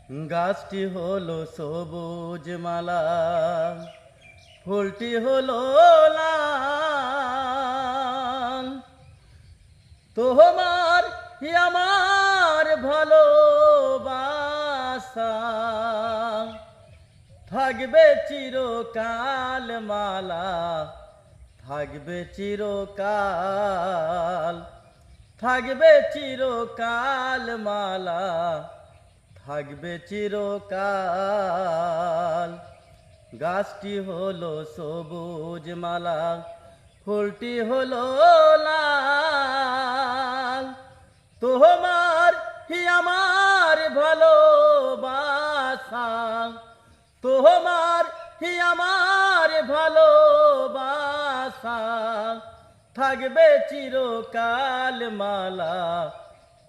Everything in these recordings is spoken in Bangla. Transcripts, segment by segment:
গাছটি হলো সবুজ মালা, ফুলটি হলো লাল। তোমার আমার ভালোবাসা থাকবে চিরকাল মালা, থাকবে চিরকাল, থাকবে চিরকাল মালা, থাকবে চিরকাল। গাছটি হলো সবুজ মালা, ফুলটি হলো লাল। তোমার আমার ভালোবাসা, তোমার আমার ভালোবাসা থাকবে চিরকাল মালা,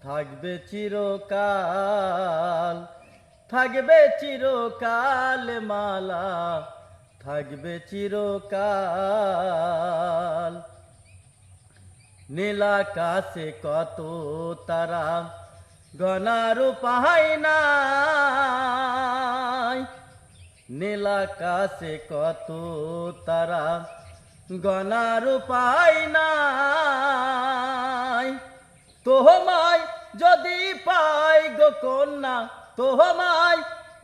থাকবে চিরকাল, থাকবে চিরকাল মালা, থাকবে চিরকাল। নীল আকাশে কত তারা গণার উপায় নাই, নীল আকাশে কত তারা গণার উপায় নাই। তোমায় যদি পাই গো কন্যা, তোমায়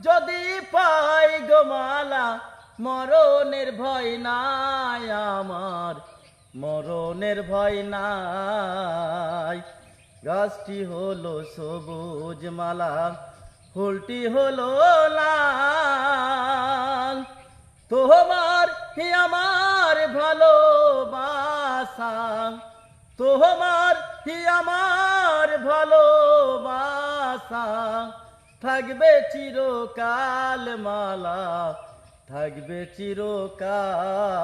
যদি পাই গো মালা, মরণের ভয় নাই আমার, মরণের ভয় নাই। গাছটি হলো সবুজ মালা, ফুলটি হলো লাল। তোমার আমার ভালোবাসা, তোমার আমার ভালোবাসা থাকবে চিরকাল মালা, থাকবে চিরকাল,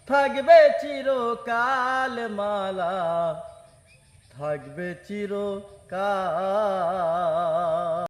থাকবে চিরকাল মালা, থাকবে চিরকাল।